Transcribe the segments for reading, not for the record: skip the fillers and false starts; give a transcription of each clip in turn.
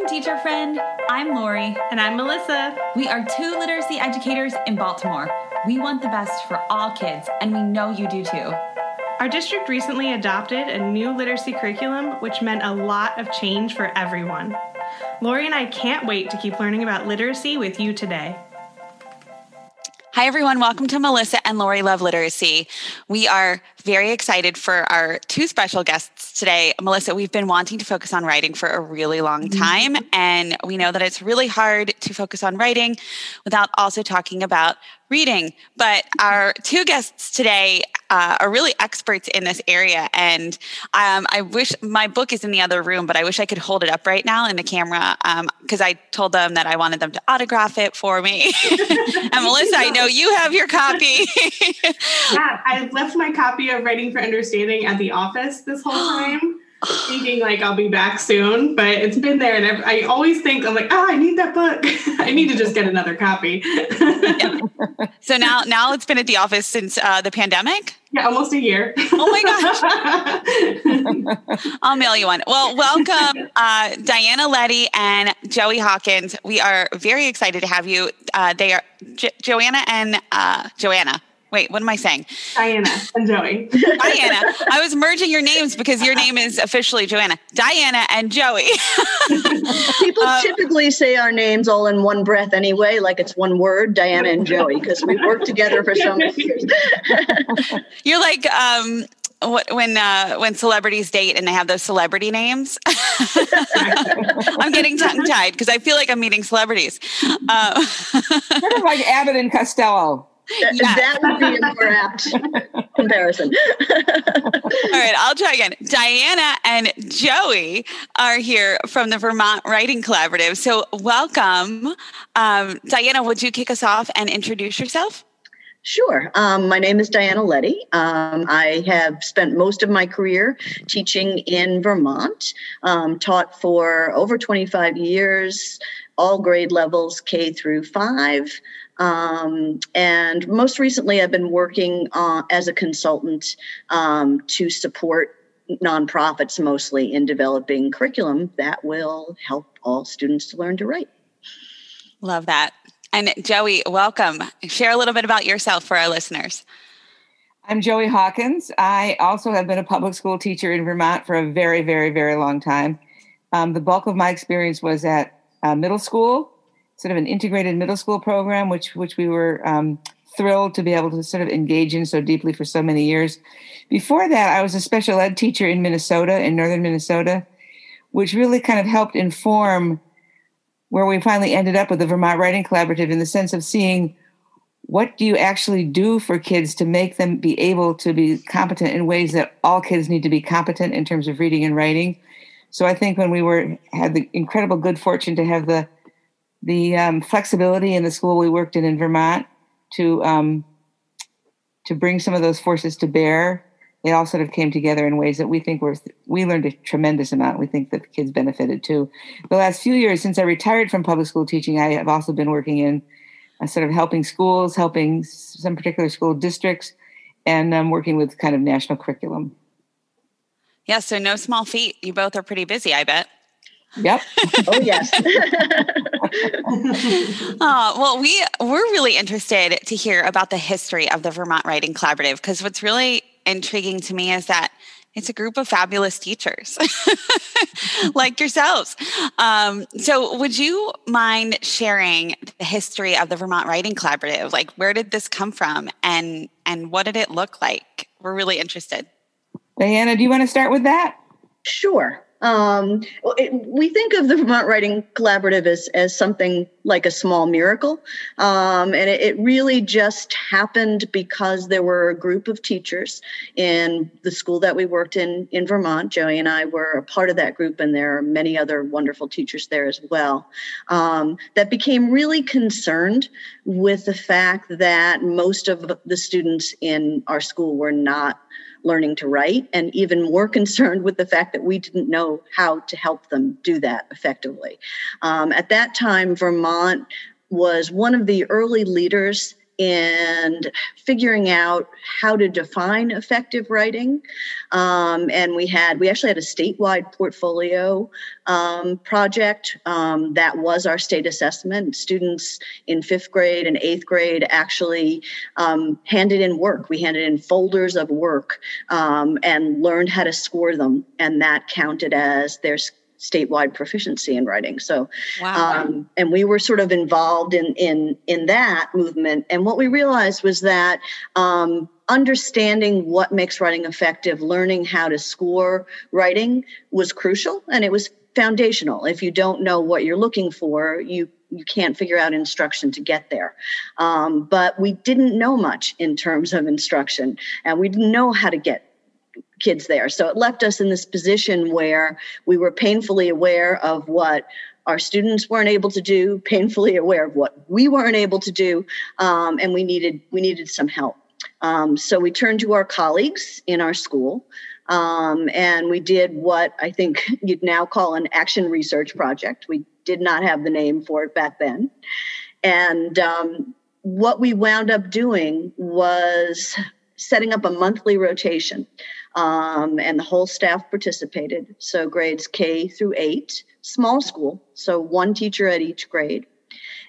Welcome, teacher friend. I'm Lori. And I'm Melissa. We are two literacy educators in Baltimore. We want the best for all kids, and we know you do too. Our district recently adopted a new literacy curriculum, which meant a lot of change for everyone. Lori and I can't wait to keep learning about literacy with you today. Hi, everyone. Welcome to Melissa and Lori Love Literacy. We are very excited for our two special guests today. Melissa, we've been wanting to focus on writing for a really long time, and we know that it's really hard to focus on writing without also talking about reading. But our two guests today are really experts in this area, and I wish my book is in the other room, but I wish I could hold it up right now in the camera because I told them that I wanted them to autograph it for me. And Melissa, I know you have your copy. Yeah, I left my copy of Writing for Understanding at the office this whole time, thinking like I'll be back soon, but it's been there, and I always think, I'm like, I need that book. I need to just get another copy. Yeah. So now it's been at the office since the pandemic? Yeah, almost a year. Oh my gosh. I'll mail you one. Well, welcome, Diana Leddy and Joey Hawkins. We are very excited to have you. They are Joanna and Joanna. Wait, what am I saying? Diana and Joey. Diana. I was merging your names because your name is officially Joanna. Diana and Joey. People typically say our names all in one breath anyway, like it's one word, Diana and Joey, because we've worked together for so many years. You're like when celebrities date and they have those celebrity names. I'm getting tongue-tied because I feel like I'm meeting celebrities. Sort of like Abbott and Costello. That would be a more apt comparison. All right, I'll try again. Diana and Joey are here from the Vermont Writing Collaborative. So welcome. Diana, would you kick us off and introduce yourself? Sure. My name is Diana Leddy. I have spent most of my career teaching in Vermont, taught for over 25 years, all grade levels, K through 5. And most recently, I've been working as a consultant to support nonprofits, mostly in developing curriculum that will help all students to learn to write. Love that. And Joey, welcome. Share a little bit about yourself for our listeners. I'm Joey Hawkins. I also have been a public school teacher in Vermont for a very, very, very long time. The bulk of my experience was at middle school, sort of an integrated middle school program, which we were thrilled to be able to sort of engage in so deeply for so many years. Before that, I was a special ed teacher in Minnesota, in northern Minnesota, which really kind of helped inform where we finally ended up with the Vermont Writing Collaborative, in the sense of seeing what do you actually do for kids to make them be able to be competent in ways that all kids need to be competent in terms of reading and writing. So I think when we had the incredible good fortune to have the flexibility in the school we worked in Vermont to bring some of those forces to bear, it all sort of came together in ways that we think we learned a tremendous amount. We think that the kids benefited too. The last few years since I retired from public school teaching, I have also been working in sort of helping schools, helping some particular school districts, and working with kind of national curriculum. Yeah, so no small feat. You both are pretty busy, I bet. Yep. Oh, yes. Well, we're really interested to hear about the history of the Vermont Writing Collaborative, because what's really intriguing to me is that it's a group of fabulous teachers like yourselves. So would you mind sharing the history of the Vermont Writing Collaborative? Like, where did this come from, and what did it look like? We're really interested. Diana, do you want to start with that? Sure. We think of the Vermont Writing Collaborative as something like a small miracle. And it really just happened because there were a group of teachers in the school that we worked in Vermont. Joey and I were a part of that group, and there are many other wonderful teachers there as well, that became really concerned with the fact that most of the students in our school were not learning to write, and even more concerned with the fact that we didn't know how to help them do that effectively. At that time, Vermont was one of the early leaders in figuring out how to define effective writing. And we actually had a statewide portfolio project that was our state assessment. Students in 5th grade and 8th grade actually handed in work. We handed in folders of work and learned how to score them, and that counted as their statewide proficiency in writing. So, wow. And we were sort of involved in that movement. And what we realized was that understanding what makes writing effective, learning how to score writing was crucial, and it was foundational. If you don't know what you're looking for, you can't figure out instruction to get there. But we didn't know much in terms of instruction, and we didn't know how to get kids there. So it left us in this position where we were painfully aware of what our students weren't able to do, painfully aware of what we weren't able to do, and we needed some help. So we turned to our colleagues in our school, and we did what I think you'd now call an action research project. We did not have the name for it back then. And what we wound up doing was setting up a monthly rotation. And the whole staff participated. So grades K through 8, small school, so one teacher at each grade.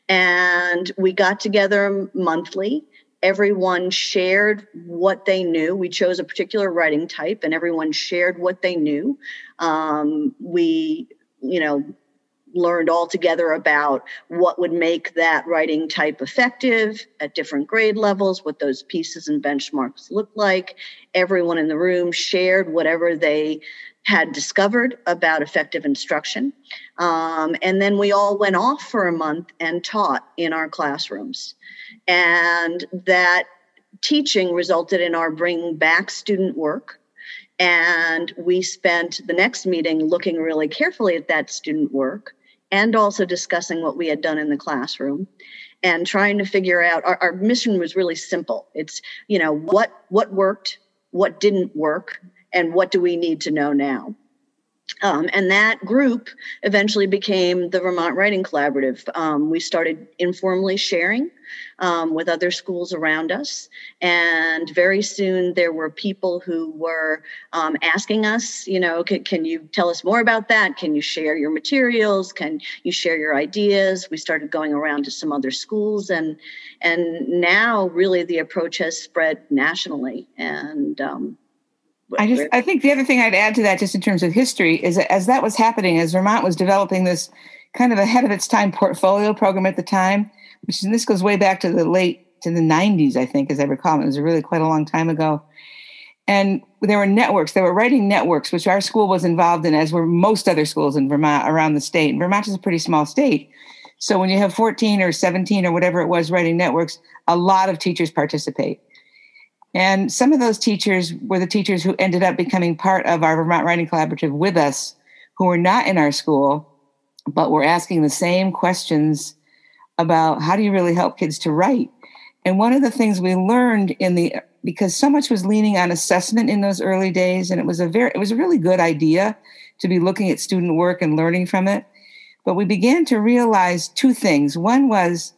And we got together monthly. Everyone shared what they knew. We chose a particular writing type, and everyone shared what they knew. We, learned all together about what would make that writing type effective at different grade levels, what those pieces and benchmarks look like. Everyone in the room shared whatever they had discovered about effective instruction. And then we all went off for a month and taught in our classrooms. And that teaching resulted in our bringing back student work. And we spent the next meeting looking really carefully at that student work and also discussing what we had done in the classroom and trying to figure out, our mission was really simple. It's, what worked, what didn't work, and what do we need to know now? And that group eventually became the Vermont Writing Collaborative. We started informally sharing with other schools around us. And very soon there were people who were asking us, can you tell us more about that? Can you share your materials? Can you share your ideas? We started going around to some other schools. And now really the approach has spread nationally. And I think the other thing I'd add to that, just in terms of history, is that as that was happening, as Vermont was developing this kind of ahead of its time portfolio program at the time, and this goes way back to the 90s, I think, as I recall. It was really quite a long time ago. And there were writing networks, which our school was involved in, as were most other schools in Vermont around the state. And Vermont is a pretty small state. So when you have 14 or 17 or whatever it was writing networks, a lot of teachers participate. And some of those teachers were the teachers who ended up becoming part of our Vermont Writing Collaborative with us, who were not in our school, but were asking the same questions about how do you really help kids to write. And one of the things we learned because so much was leaning on assessment in those early days, and it was a really good idea to be looking at student work and learning from it. But we began to realize two things. One was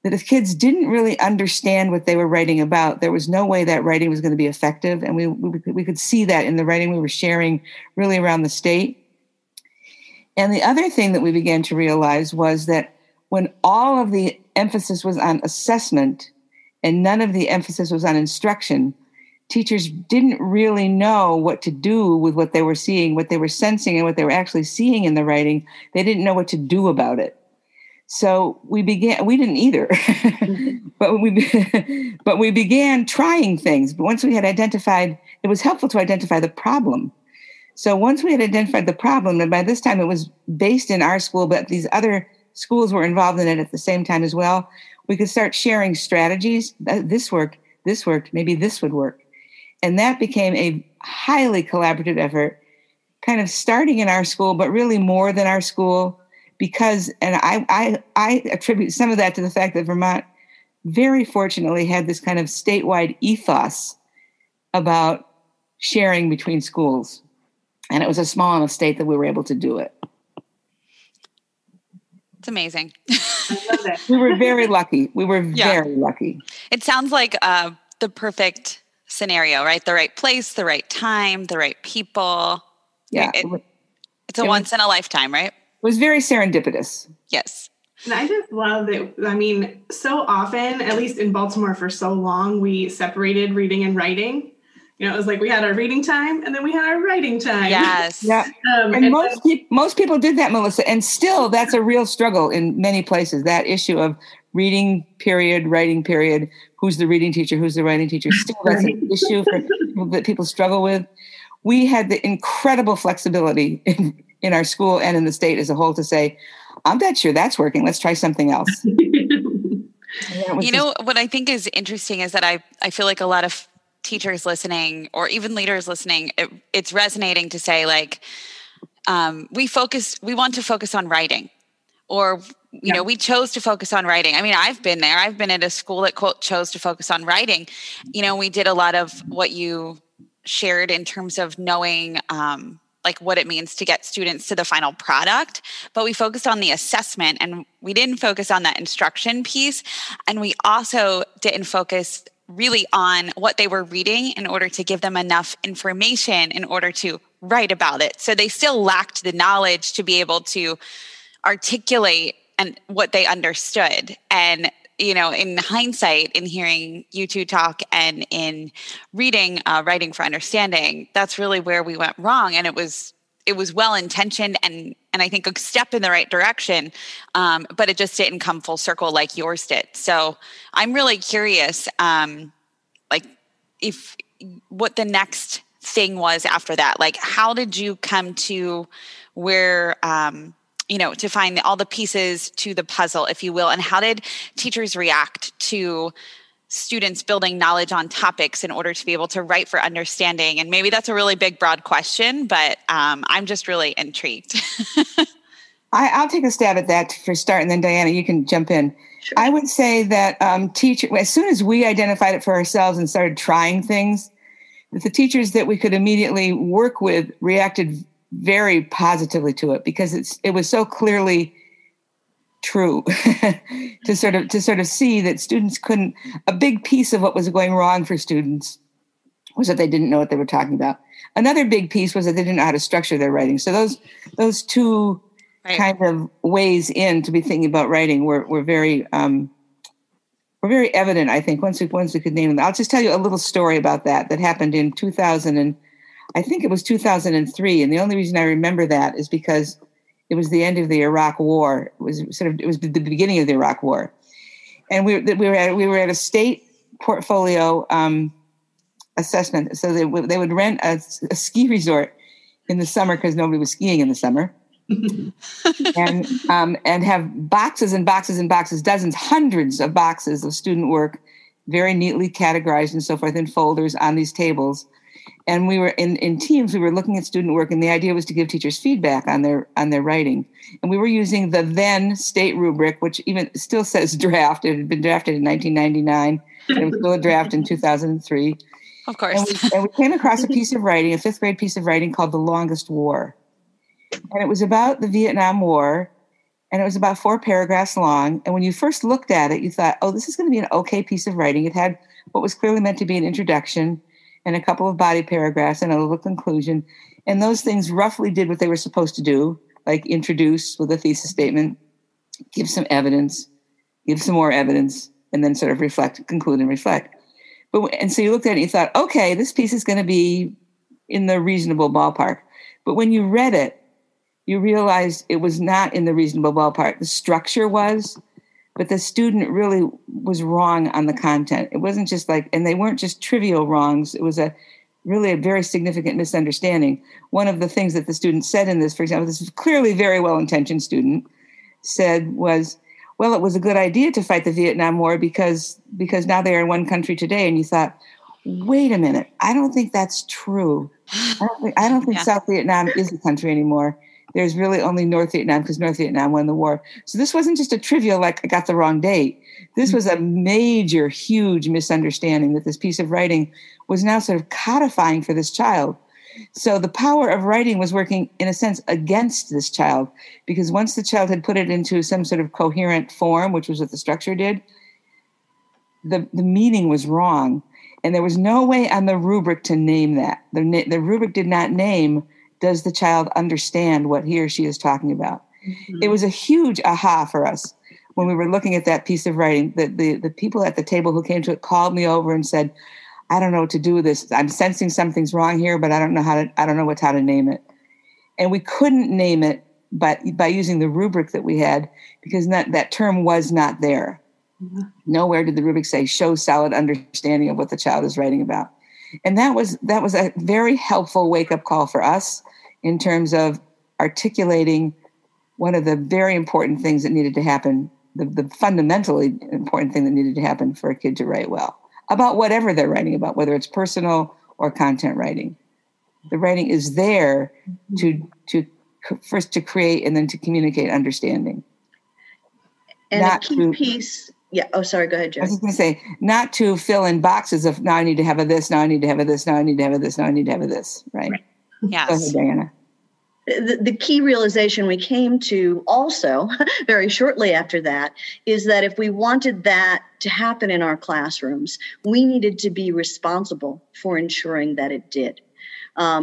that if kids didn't really understand what they were writing about, there was no way that writing was going to be effective. And we could see that in the writing we were sharing really around the state. And the other thing that we began to realize was that when all of the emphasis was on assessment and none of the emphasis was on instruction, teachers didn't really know what to do with what they were seeing, what they were sensing, and what they were actually seeing in the writing. They didn't know what to do about it. So we didn't either, but we began trying things. But once we had identified, it was helpful to identify the problem. So once we had identified the problem, and by this time it was based in our school, but these other schools were involved in it at the same time as well, we could start sharing strategies. This worked, maybe this would work. And that became a highly collaborative effort, kind of starting in our school, but really more than our school. Because, and I attribute some of that to the fact that Vermont very fortunately had this kind of statewide ethos about sharing between schools. And it was a small enough state that we were able to do it. It's amazing. I love that. We were very lucky. We were very lucky. It sounds like the perfect scenario, right? The right place, the right time, the right people. Yeah. It's a once in a lifetime, right? It was very serendipitous. Yes. And I just love that. I mean, so often, at least in Baltimore for so long, we separated reading and writing. It was like we had our reading time and then we had our writing time. Yes. Yeah. And most people did that, Melissa. And still, that's a real struggle in many places. That issue of reading period, writing period. Who's the reading teacher? Who's the writing teacher? Still, that's an issue that people struggle with. We had the incredible flexibility in our school and in the state as a whole to say, I'm not sure that's working. Let's try something else. What I think is interesting is that I feel like a lot of teachers listening or even leaders listening, it's resonating to say like, we want to focus on writing, or, we chose to focus on writing. I mean, I've been there. I've been at a school that quote chose to focus on writing. We did a lot of what you shared in terms of knowing, like what it means to get students to the final product, but we focused on the assessment and we didn't focus on that instruction piece. And we also didn't focus really on what they were reading in order to give them enough information in order to write about it. So they still lacked the knowledge to be able to articulate and what they understood. And in hindsight, in hearing you two talk and in reading, Writing for Understanding, that's really where we went wrong. And it was well intentioned and I think a step in the right direction, but it just didn't come full circle like yours did. So I'm really curious, if what the next thing was after that. Like, how did you come to where? To find all the pieces to the puzzle, if you will, and how did teachers react to students building knowledge on topics in order to be able to write for understanding? And maybe that's a really big, broad question, but I'm just really intrigued. I'll take a stab at that for start, and then Diana, you can jump in. Sure. I would say that as soon as we identified it for ourselves and started trying things, that the teachers that we could immediately work with reacted very positively to it, because it was so clearly true to sort of see that students couldn't. A big piece of what was going wrong for students was that they didn't know what they were talking about. Another big piece was that they didn't know how to structure their writing. So those two kind of ways in to be thinking about writing were very evident, I think, once we could name them. I'll just tell you a little story about that happened in 2003. And the only reason I remember that is because it was the end of the Iraq War. It was the beginning of the Iraq War. And we were at a state portfolio assessment. So they would rent a ski resort in the summer because nobody was skiing in the summer. and have boxes and boxes and boxes, dozens, hundreds of boxes of student work, very neatly categorized and so forth in folders on these tables. And we were in teams, we were looking at student work, and the idea was to give teachers feedback on their writing. And we were using the then state rubric, which even still says draft. It had been drafted in 1999, and it was still a draft in 2003. Of course. And we came across a piece of writing, a fifth grade piece of writing called The Longest War. And it was about the Vietnam War, and it was about 4 paragraphs long. And when you first looked at it, you thought, oh, this is going to be an okay piece of writing. It had what was clearly meant to be an introduction and a couple of body paragraphs and a little conclusion. And those things roughly did what they were supposed to do, like introduce with a thesis statement, give some evidence, give some more evidence, and then sort of reflect, conclude and reflect. And so you looked at it and you thought, okay, this piece is going to be in the reasonable ballpark. But when you read it, you realized it was not in the reasonable ballpark. The structure was, but the student really was wrong on the content. It wasn't just and they weren't just trivial wrongs. It was really a very significant misunderstanding. One of the things that the student said in this, for example, this is clearly very well-intentioned student, said was, well, it was a good idea to fight the Vietnam War because now they are in one country today. And you thought, wait a minute, I don't think that's true. I don't think South Vietnam is a country anymore. There's really only North Vietnam because North Vietnam won the war. So this wasn't just a trivial, I got the wrong date. This was a major, huge misunderstanding that this piece of writing was now sort of codifying for this child. So the power of writing was working, in a sense, against this child, because once the child had put it into some sort of coherent form, which was what the structure did, the meaning was wrong. And there was no way on the rubric to name that. The rubric did not name, does the child understand what he or she is talking about? Mm-hmm. It was a huge aha for us when we were looking at that piece of writing. The people at the table who came to it called me over and said, I don't know what to do with this. I'm sensing something's wrong here, but I don't know how to name it. And we couldn't name it by using the rubric that we had, because that term was not there. Mm-hmm. Nowhere did the rubric say show solid understanding of what the child is writing about. And that was a very helpful wake-up call for us in terms of articulating one of the very important things that needed to happen, the fundamentally important thing that needed to happen for a kid to write well, about whatever they're writing about, whether it's personal or content writing. The writing is there to first to create and then to communicate understanding. And a key piece... Yeah. Oh, sorry. Go ahead, Joe. I was just going to say, not to fill in boxes of now I need to have a this, now I need to have a this, now I need to have a this, now I need to have a this. Right. Yes. Go ahead, Diana. The key realization we came to also very shortly after that is that if we wanted that to happen in our classrooms, we needed to be responsible for ensuring that it did.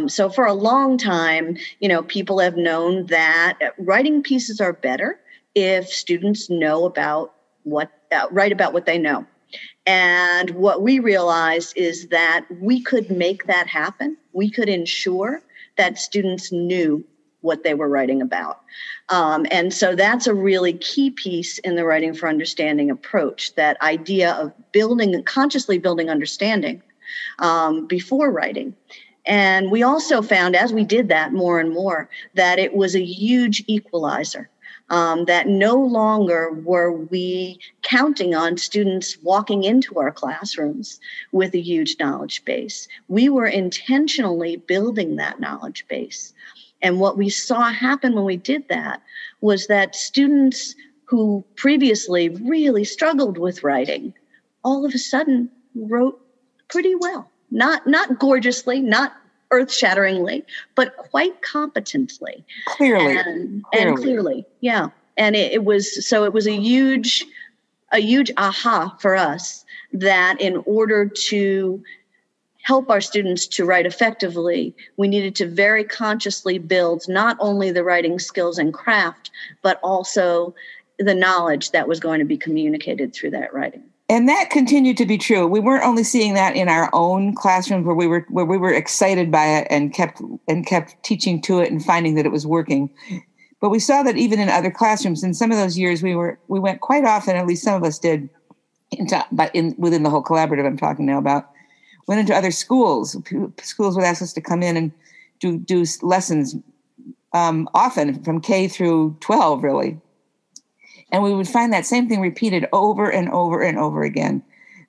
So for a long time, people have known that writing pieces are better if students know about write about what they know. And what we realized is that we could make that happen. We could ensure that students knew what they were writing about. And so that's a really key piece in the Writing for Understanding approach, that idea of consciously building understanding before writing. And we also found, as we did that more and more, that it was a huge equalizer. That no longer were we counting on students walking into our classrooms with a huge knowledge base. We were intentionally building that knowledge base. And what we saw happen when we did that was that students who previously really struggled with writing all of a sudden wrote pretty well. Not gorgeously, not earth-shatteringly, but quite competently. Clearly. And clearly, yeah. And it was a huge aha for us that in order to help our students to write effectively, we needed to very consciously build not only the writing skills and craft, but also the knowledge that was going to be communicated through that writing. And that continued to be true. We weren't only seeing that in our own classrooms where we were excited by it and kept teaching to it and finding that it was working. But we saw that even in other classrooms. In some of those years, we went quite often, at least some of us did, within the whole collaborative I'm talking now about, went into other schools. Schools would ask us to come in and do lessons, often from K through 12, really. And we would find that same thing repeated over and over and over again.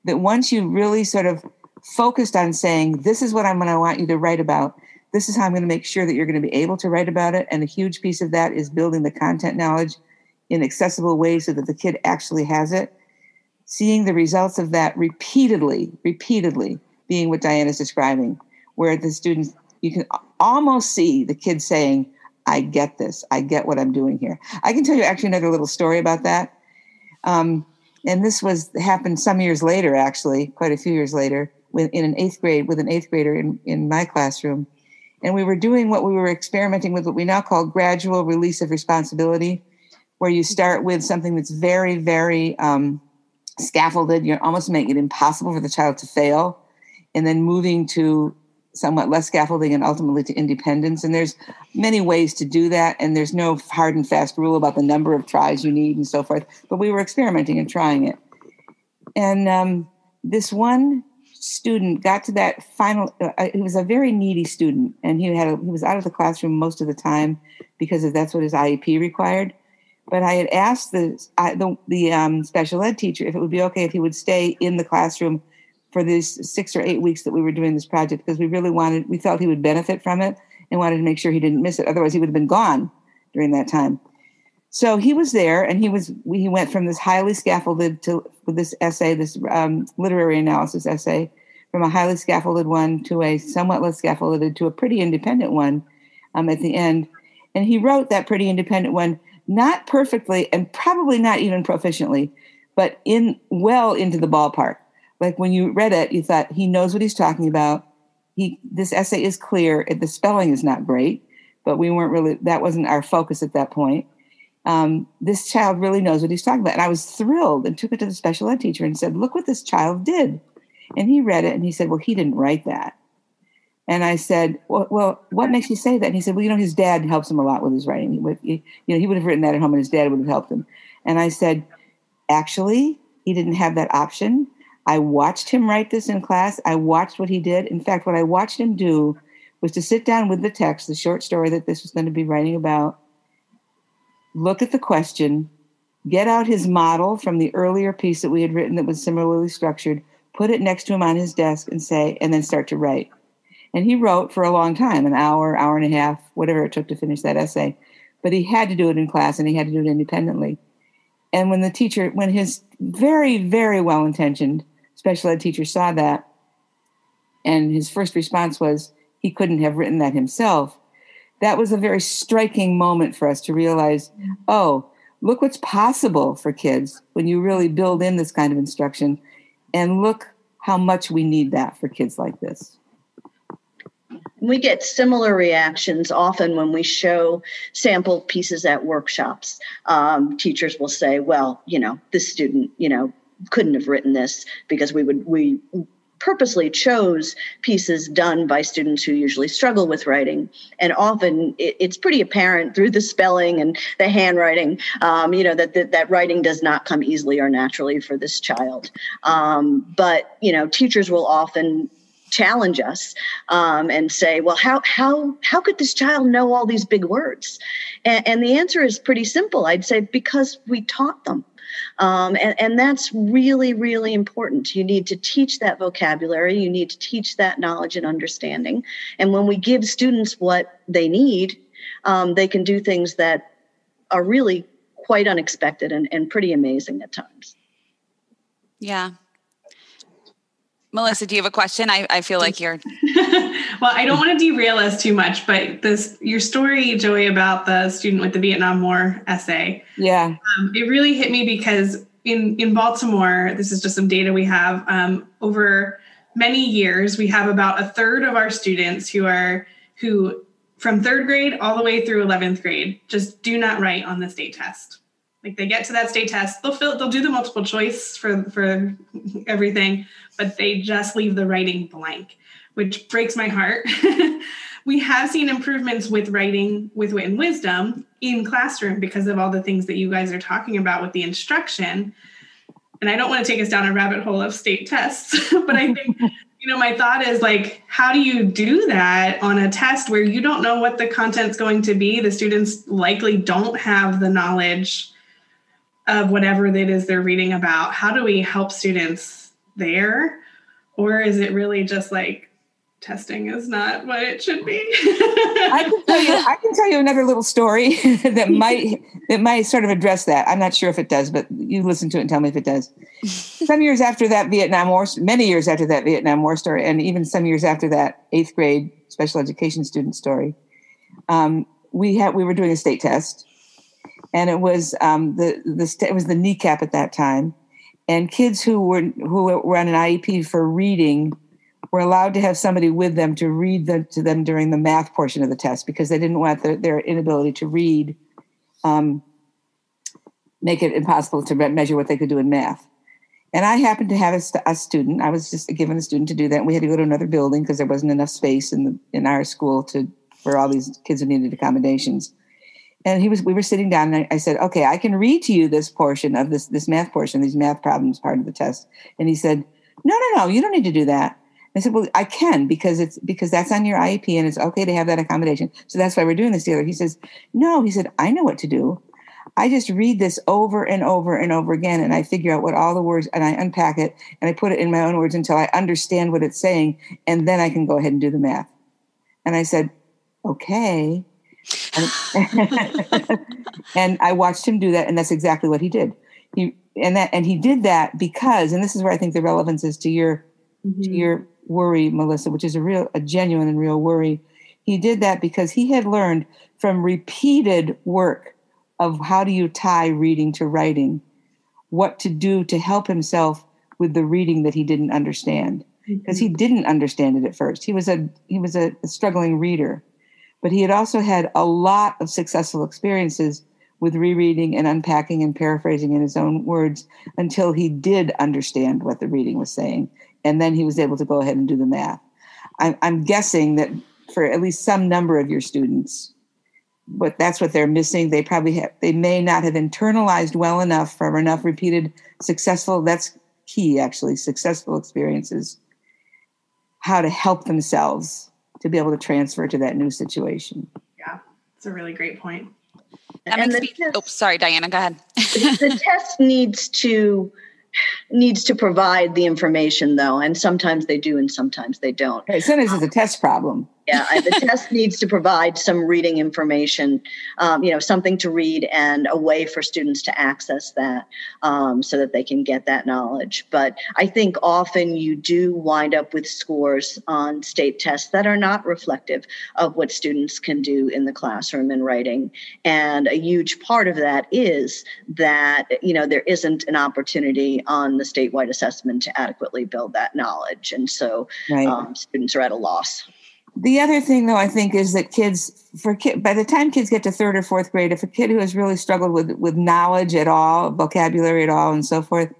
That once you really sort of focused on saying, this is what I want you to write about, this is how I'm going to make sure that you're going to be able to write about it. And a huge piece of that is building the content knowledge in accessible ways so that the kid actually has it. Seeing the results of that repeatedly being what Diana's describing, where the students, you can almost see the kids saying, I get this. I get what I'm doing here. I can tell you actually another little story about that. And this happened some years later, actually, quite a few years later, in an eighth grader in my classroom. And we were doing what we were experimenting with, what we now call gradual release of responsibility, where you start with something that's very, very scaffolded. You're almost making it impossible for the child to fail, and then moving to somewhat less scaffolding and ultimately to independence. And there's many ways to do that. And there's no hard and fast rule about the number of tries you need and so forth. But we were experimenting and trying it. And this one student got to that final, he was a very needy student. And he was out of the classroom most of the time because that's what his IEP required. But I had asked the special ed teacher if it would be okay if he would stay in the classroom for these 6 or 8 weeks that we were doing this project, because we felt he would benefit from it and wanted to make sure he didn't miss it. Otherwise he would have been gone during that time. So he was there, and he went from this highly scaffolded with this essay, this literary analysis essay from a highly scaffolded one to a somewhat less scaffolded to a pretty independent one at the end. And he wrote that pretty independent one, not perfectly and probably not even proficiently, but into the ballpark. Like when you read it, you thought he knows what he's talking about. This essay is clear. The spelling is not great, but that wasn't our focus at that point. This child really knows what he's talking about. And I was thrilled and took it to the special ed teacher and said, look what this child did. And he read it and he said, well, he didn't write that. And I said, well, what makes you say that? And he said, well, his dad helps him a lot with his writing. He would have written that at home and his dad would have helped him. And I said, actually, he didn't have that option. I watched him write this in class. I watched what he did. In fact, what I watched him do was to sit down with the text, the short story that this was going to be writing about, look at the question, get out his model from the earlier piece that we had written that was similarly structured, put it next to him on his desk and then start to write. And he wrote for a long time, an hour, hour and a half, whatever it took to finish that essay. But he had to do it in class and he had to do it independently. And when his very, very well-intentioned special ed teacher saw that, and his first response was he couldn't have written that himself, that was a very striking moment for us to realize, oh, look what's possible for kids when you really build in this kind of instruction, and look how much we need that for kids like this. We get similar reactions often when we show sample pieces at workshops. Teachers will say, well, this student, couldn't have written this, because we purposely chose pieces done by students who usually struggle with writing. And often it's pretty apparent through the spelling and the handwriting, that writing does not come easily or naturally for this child. But teachers will often challenge us and say, well, how could this child know all these big words? And the answer is pretty simple. I'd say because we taught them. And that's really, really important. You need to teach that vocabulary. You need to teach that knowledge and understanding. And when we give students what they need, they can do things that are really quite unexpected and pretty amazing at times. Yeah. Melissa, do you have a question? I feel like you're... Well, I don't want to derail us too much, but your story, Joey, about the student with the Vietnam War essay, it really hit me because in Baltimore, this is just some data we have, over many years, we have about a third of our students who from third grade all the way through 11th grade just do not write on the state test. Like they get to that state test, they'll do the multiple choice for everything, but they just leave the writing blank, which breaks my heart. We have seen improvements with writing with wit and wisdom in classroom because of all the things that you guys are talking about with the instruction. And I don't want to take us down a rabbit hole of state tests, but I think, my thought is like, how do you do that on a test where you don't know what the content's going to be? The students likely don't have the knowledge of whatever it is they're reading about. How do we help students there? Or is it really just like testing is not what it should be? I can tell you another little story that might sort of address that. I'm not sure if it does, but you listen to it and tell me if it does. Some years after that Vietnam War, many years after that Vietnam War story, and even some years after that 8th grade special education student story, we were doing a state test. And it was it was the kneecap at that time, and kids who were on an IEP for reading were allowed to have somebody with them to read to them during the math portion of the test because they didn't want their inability to read make it impossible to measure what they could do in math. And I happened to have a student. I was just given a student to do that. And we had to go to another building because there wasn't enough space in our school for all these kids who needed accommodations. And we were sitting down and I said, okay, I can read to you this portion of this math portion, these math problems part of the test. And he said, no, you don't need to do that. I said, well, I can because that's on your IEP and it's okay to have that accommodation. So that's why we're doing this together. He says, no, he said, I know what to do. I just read this over and over and over again. And I figure out what all the words and I unpack it and I put it in my own words until I understand what it's saying. And then I can go ahead and do the math. And I said, okay. And I watched him do that. And that's exactly what he did. He did that because, and this is where I think the relevance is to your worry, Melissa, which is a genuine and real worry. He did that because he had learned from repeated work of how do you tie reading to writing, what to do to help himself with the reading that he didn't understand, because he didn't understand it at first. He was a struggling reader, but he had also had a lot of successful experiences with rereading and unpacking and paraphrasing in his own words until he did understand what the reading was saying. And then he was able to go ahead and do the math. I'm guessing that for at least some number of your students, but that's what they're missing. They may not have internalized well enough from enough repeated successful, that's key actually, successful experiences, how to help themselves to be able to transfer to that new situation. Yeah, it's a really great point. Sorry, Diana, go ahead. The test needs to provide the information, though, and sometimes they do and sometimes they don't. Right, sometimes it's a test problem. Yeah, the test needs to provide some reading information, something to read and a way for students to access that so that they can get that knowledge. But I think often you do wind up with scores on state tests that are not reflective of what students can do in the classroom in writing. And a huge part of that is that, there isn't an opportunity on the statewide assessment to adequately build that knowledge. And so students are at a loss. The other thing, though, I think is that by the time kids get to third or fourth grade, if a kid who has really struggled with knowledge at all, vocabulary at all, and so forth,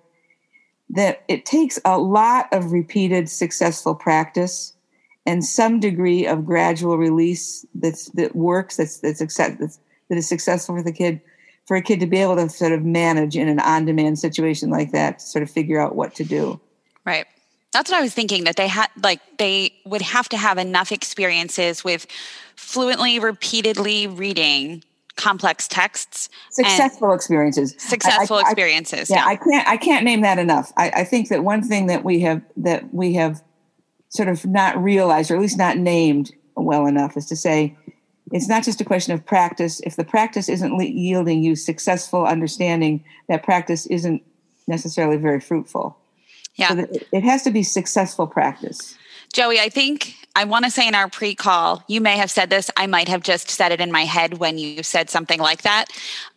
that it takes a lot of repeated successful practice and some degree of gradual release that is successful for a kid to be able to sort of manage in an on-demand situation like that, to sort of figure out what to do. Right. That's what I was thinking, that they would have to have enough experiences with fluently, repeatedly reading complex texts. Successful experiences. Yeah. I can't name that enough. I think that one thing that we have sort of not realized, or at least not named well enough, is to say it's not just a question of practice. If the practice isn't yielding you successful understanding, that practice isn't necessarily very fruitful. Yeah. So it has to be successful practice. Joey, I think I want to say in our pre-call, you may have said this. I might have just said it in my head when you said something like that.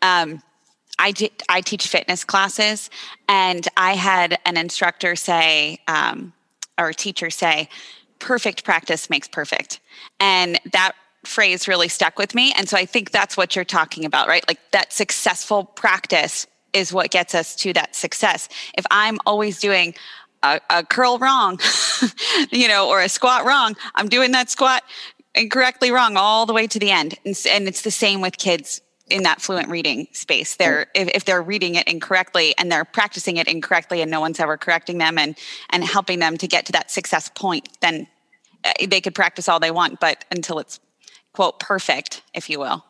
I teach fitness classes, and I had an instructor say, or a teacher say, perfect practice makes perfect. And that phrase really stuck with me. And so I think that's what you're talking about, right? Like that successful practice is what gets us to that success. If I'm always doing a curl wrong, or a squat wrong, I'm doing that squat incorrectly wrong all the way to the end. And it's the same with kids in that fluent reading space. If they're reading it incorrectly and they're practicing it incorrectly and no one's ever correcting them and helping them to get to that success point, then they could practice all they want, but until it's, quote, perfect, if you will.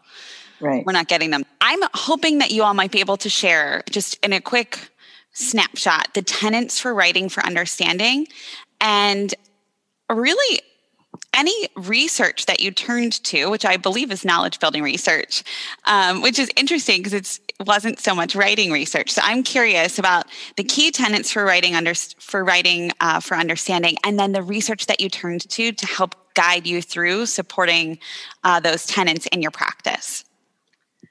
Right. We're not getting them. I'm hoping that you all might be able to share, just in a quick snapshot, the tenets for writing for understanding, and really any research that you turned to, which I believe is knowledge building research, which is interesting because it wasn't so much writing research. So I'm curious about the key tenets for writing for understanding, and then the research that you turned to help guide you through supporting those tenets in your practice.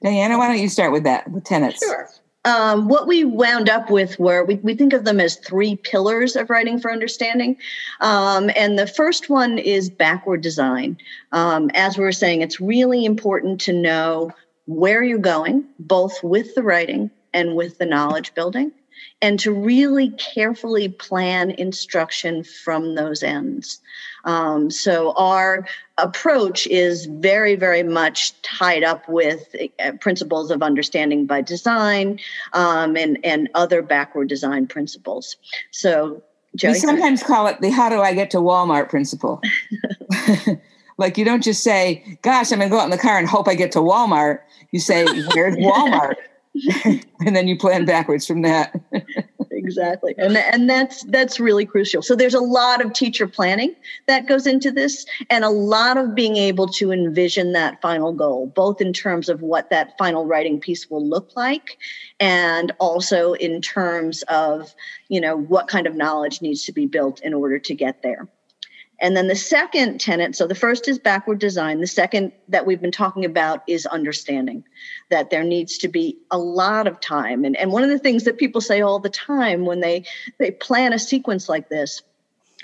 Diana, why don't you start with that, the tenets? Sure. What we wound up with were, we think of them as 3 pillars of writing for understanding. And the first one is backward design. As we were saying, it's really important to know where you're going, both with the writing and with the knowledge building, and to really carefully plan instruction from those ends. So our approach is very, very much tied up with principles of understanding by design and other backward design principles. So, Joey, we sometimes call it the how do I get to Walmart principle. Like you don't just say, gosh, I'm going to go out in the car and hope I get to Walmart. You say, where's Walmart? And then you plan backwards from that. Exactly. And that's really crucial. So there's a lot of teacher planning that goes into this, and a lot of being able to envision that final goal, both in terms of what that final writing piece will look like, and also in terms of, what kind of knowledge needs to be built in order to get there. And then the second tenet, so the first is backward design. The second that we've been talking about is understanding, that there needs to be a lot of time. And one of the things that people say all the time when they plan a sequence like this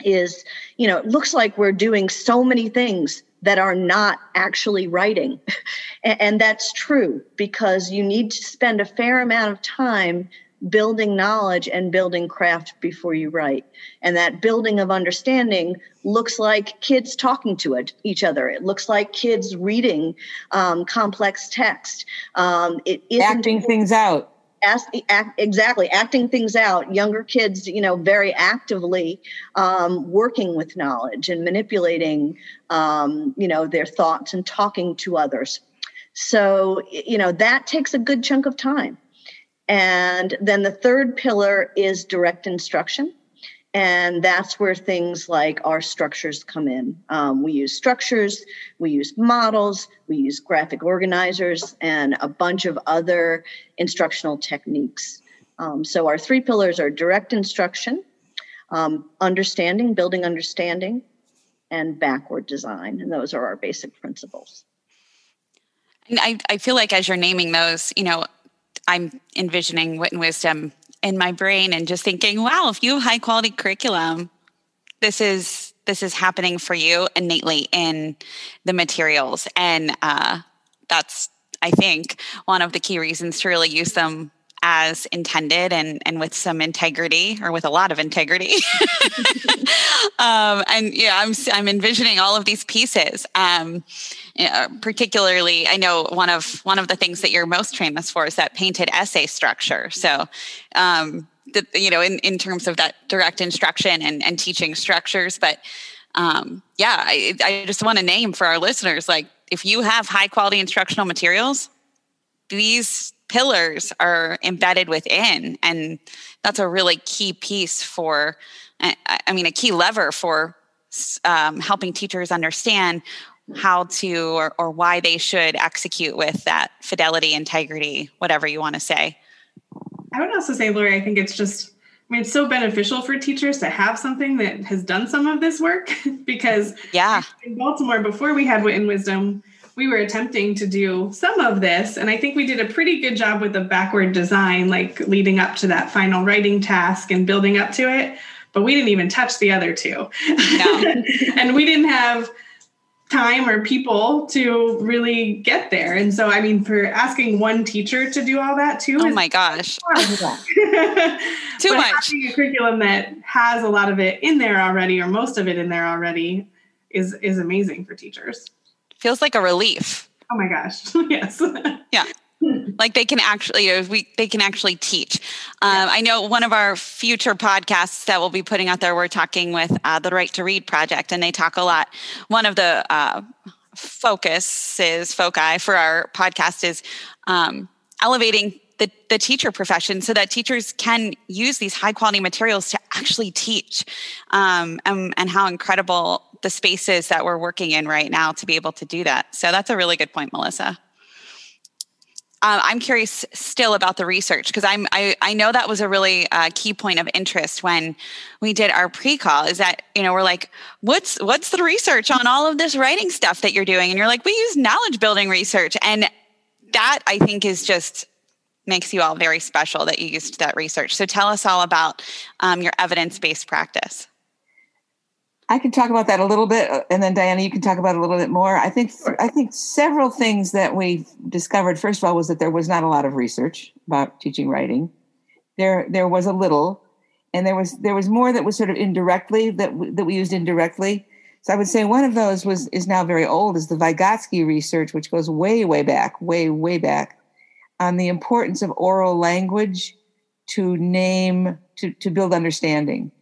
is, it looks like we're doing so many things that are not actually writing. And that's true, because you need to spend a fair amount of time building knowledge and building craft before you write. And that building of understanding looks like kids talking to each other. It looks like kids reading complex text. It isn't acting things out. Exactly, acting things out. Younger kids, very actively working with knowledge and manipulating, their thoughts and talking to others. So, that takes a good chunk of time. And then the third pillar is direct instruction. And that's where things like our structures come in. We use structures, we use models, we use graphic organizers, and a bunch of other instructional techniques. So our three pillars are direct instruction, understanding, building understanding, and backward design. And those are our basic principles. And I feel like as you're naming those, I'm envisioning Wit and Wisdom in my brain and just thinking, wow, if you have high quality curriculum, this is happening for you innately in the materials. And that's, I think, one of the key reasons to really use them as intended and with some integrity, or with a lot of integrity. I'm envisioning all of these pieces. Particularly, I know one of the things that you're most famous for is that painted essay structure. So, in terms of that direct instruction and teaching structures, but I just want to name for our listeners, like, if you have high quality instructional materials, these pillars are embedded within, and that's a really key piece for, a key lever for helping teachers understand how to or why they should execute with that fidelity, integrity, whatever you want to say. I would also say, Lori, I think it's just, it's so beneficial for teachers to have something that has done some of this work because in Baltimore, before we had Wit and Wisdom, we were attempting to do some of this. And I think we did a pretty good job with the backward design, like leading up to that final writing task and building up to it. But we didn't even touch the other two. No. And we didn't have time or people to really get there. And so, for asking one teacher to do all that too. Oh my gosh. Too much. Having a curriculum that has a lot of it in there already, or most of it in there already, is amazing for teachers. Feels like a relief. Oh my gosh. Yes. Yeah. Like they can actually, teach. I know one of our future podcasts that we'll be putting out there, we're talking with the Right to Read Project, and they talk a lot. One of the foci for our podcast is elevating the teacher profession so that teachers can use these high quality materials to actually teach, and how incredible the spaces that we're working in right now to be able to do that. So that's a really good point, Melissa. I'm curious still about the research, because I know that was a really key point of interest when we did our pre-call, is that, we're like, what's the research on all of this writing stuff that you're doing? And you're like, we use knowledge building research. And that, I think, is just makes you all very special that you used that research. So tell us all about your evidence-based practice. I can talk about that a little bit, and then Diana, you can talk about it a little bit more. I think several things that we discovered, first of all, was that there was not a lot of research about teaching writing. There was a little, and there was more that was sort of indirectly that we used indirectly. So I would say one of those is now very old, is the Vygotsky research, which goes way back, on the importance of oral language to build understanding.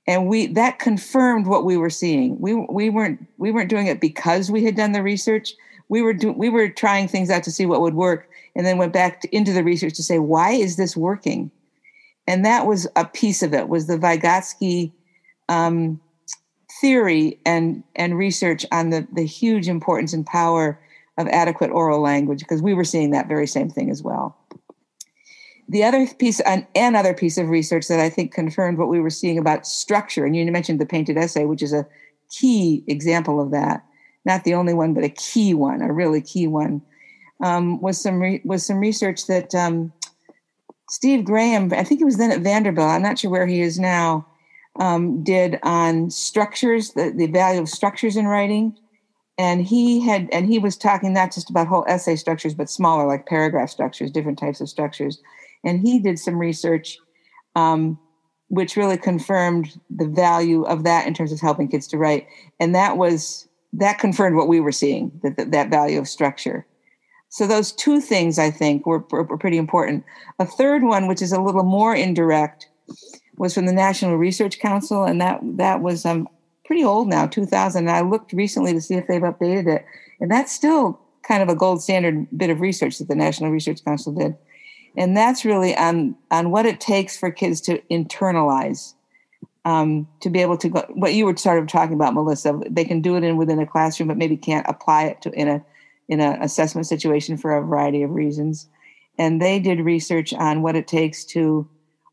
And that confirmed what we were seeing. We weren't doing it because we had done the research. We were trying things out to see what would work, and then went back into the research to say, why is this working? And that was a piece of it, was the Vygotsky theory and research on the huge importance and power of adequate oral language, because we were seeing that very same thing as well. The other piece, another piece of research that I think confirmed what we were seeing about structure, and you mentioned the painted essay, which is a key example of that. Not the only one, but a key one, a really key one, was some research that Steve Graham, I think he was then at Vanderbilt, I'm not sure where he is now, did on structures, the value of structures in writing. And he was talking not just about whole essay structures, but smaller, like paragraph structures, different types of structures. And he did some research which really confirmed the value of that in terms of helping kids to write. And that confirmed what we were seeing, that value of structure. So those two things, I think, were pretty important. A third one, which is a little more indirect, was from the National Research Council, and that was pretty old now, 2000. And I looked recently to see if they've updated it, and that's still kind of a gold standard bit of research that the National Research Council did. And that's really on what it takes for kids to internalize, to be able to go, what you were sort of talking about, Melissa. They can do it within a classroom, but maybe can't apply it in an assessment situation for a variety of reasons. And they did research on what it takes to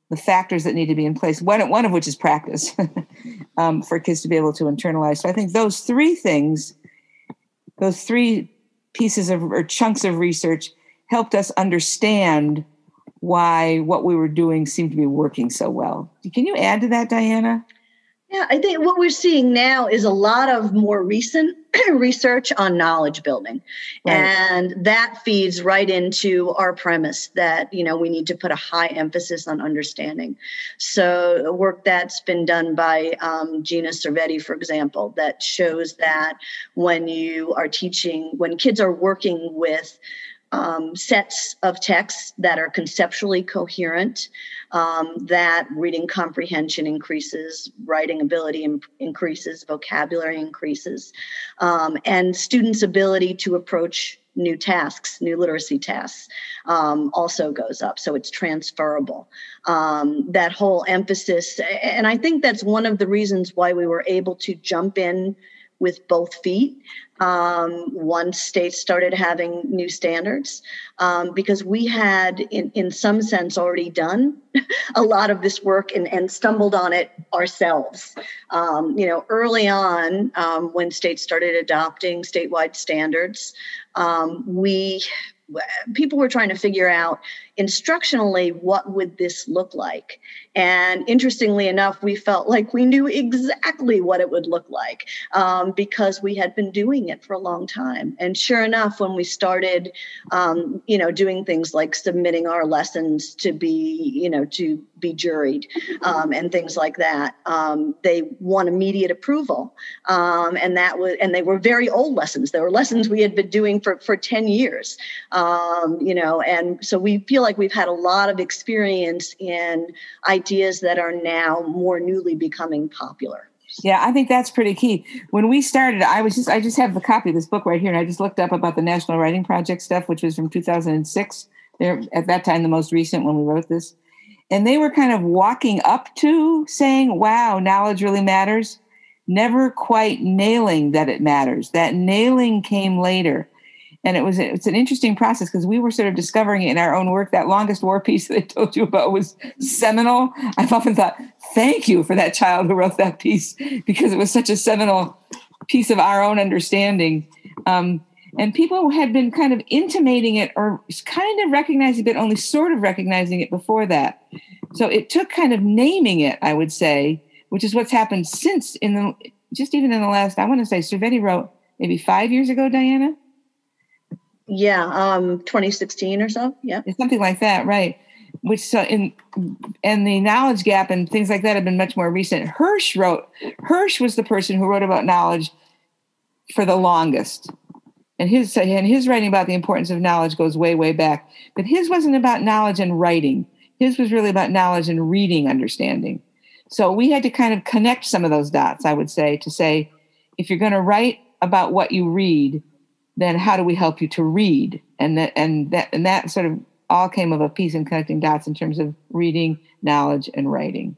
the factors that need to be in place, one of which is practice, for kids to be able to internalize. So I think those three things, those three pieces or chunks of research helped us understand why what we were doing seemed to be working so well. Can you add to that, Diana? Yeah, I think what we're seeing now is a lot of more recent research on knowledge building. Right. And that feeds right into our premise that, we need to put a high emphasis on understanding. So work that's been done by Gina Cervetti, for example, that shows that when kids are working with sets of texts that are conceptually coherent, that reading comprehension increases, writing ability increases, vocabulary increases, and students' ability to approach new tasks, new literacy tasks, also goes up. So it's transferable. That whole emphasis, and I think that's one of the reasons why we were able to jump in with both feet once states started having new standards, because we had, in some sense, already done a lot of this work and stumbled on it ourselves. Early on, when states started adopting statewide standards, people were trying to figure out instructionally, what would this look like? And interestingly enough, we felt like we knew exactly what it would look like, because we had been doing it for a long time. And sure enough, when we started, doing things like submitting our lessons to be juried, and things like that, they won immediate approval. And they were very old lessons. They were lessons we had been doing for 10 years, and so we feel like we've had a lot of experience in ideas that are now more newly becoming popular. Yeah, I think that's pretty key. When we started, I just have the copy of this book right here, and I just looked up about the National Writing Project stuff, which was from 2006. They're at that time the most recent when we wrote this. And they were kind of walking up to saying, wow, knowledge really matters, never quite nailing that it matters. That nailing came later. And it's an interesting process because we were sort of discovering it in our own work. That Longest War piece that I told you about was seminal. I've often thought, thank you for that child who wrote that piece, because it was such a seminal piece of our own understanding. And people had been kind of intimating it or kind of recognizing it, only sort of recognizing it before that. So it took kind of naming it, I would say, which is what's happened since even in the last, I want to say, Cervetti wrote maybe 5 years ago, Diana? Yeah, 2016 or so. Yeah, it's something like that, right? And the knowledge gap and things like that have been much more recent. Hirsch was the person who wrote about knowledge for the longest, and his writing about the importance of knowledge goes way, way back. But his wasn't about knowledge and writing. His was really about knowledge and reading, understanding. So we had to kind of connect some of those dots, I would say, to say, if you're going to write about what you read, then how do we help you to read? And that sort of all came of a piece in connecting dots in terms of reading, knowledge, and writing.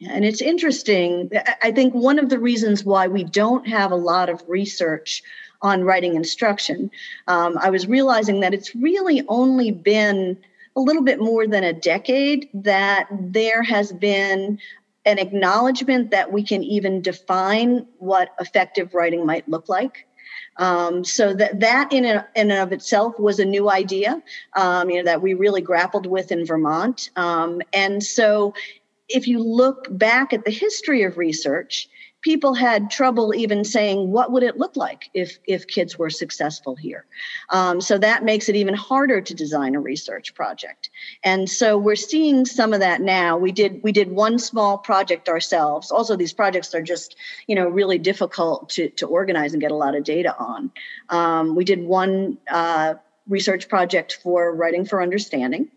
And it's interesting. I think one of the reasons why we don't have a lot of research on writing instruction, I was realizing that it's really only been a little bit more than a decade that there has been an acknowledgement that we can even define what effective writing might look like. So that in and of itself was a new idea, that we really grappled with in Vermont. And so if you look back at the history of research, people had trouble even saying, what would it look like if kids were successful here? So that makes it even harder to design a research project. And so we're seeing some of that now. We did one small project ourselves. Also, these projects are just, really difficult to organize and get a lot of data on. We did one research project for Writing for Understanding.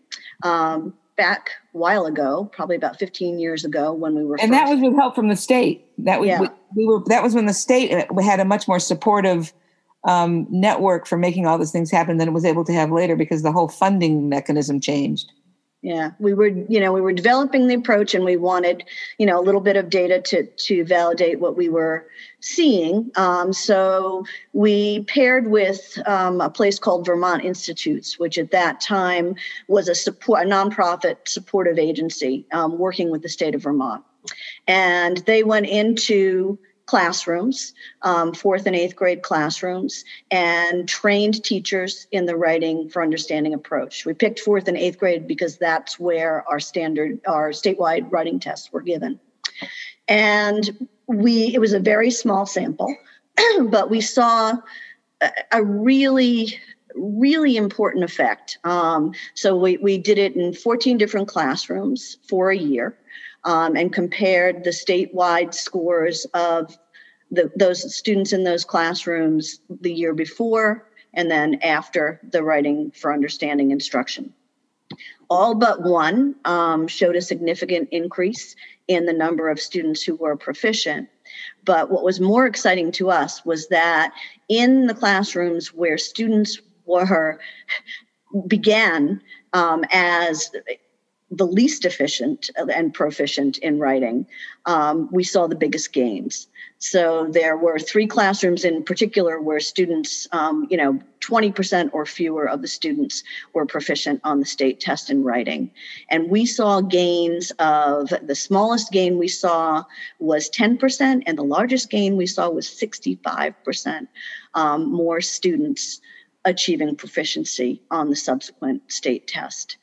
Back a while ago, probably about 15 years ago, when we were. And that was with help from the state. That was when the state had a much more supportive network for making all these things happen than it was able to have later, because the whole funding mechanism changed. Yeah, we were developing the approach, and we wanted, a little bit of data to validate what we were seeing. So we paired with a place called Vermont Institutes, which at that time was a nonprofit supportive agency working with the state of Vermont. And they went into classrooms, 4th and 8th grade classrooms, and trained teachers in the Writing for Understanding approach. We picked 4th and 8th grade because that's where our statewide writing tests were given. And it was a very small sample, but we saw a really, really important effect. So we did it in 14 different classrooms for a year. And compared the statewide scores of those students in those classrooms the year before and then after the Writing for Understanding instruction. All but one showed a significant increase in the number of students who were proficient. But what was more exciting to us was that in the classrooms where students began as the least efficient and proficient in writing, we saw the biggest gains. So there were 3 classrooms in particular where students, 20% or fewer of the students were proficient on the state test in writing. And we saw gains of, the smallest gain we saw was 10%, and the largest gain we saw was 65% more students achieving proficiency on the subsequent state test.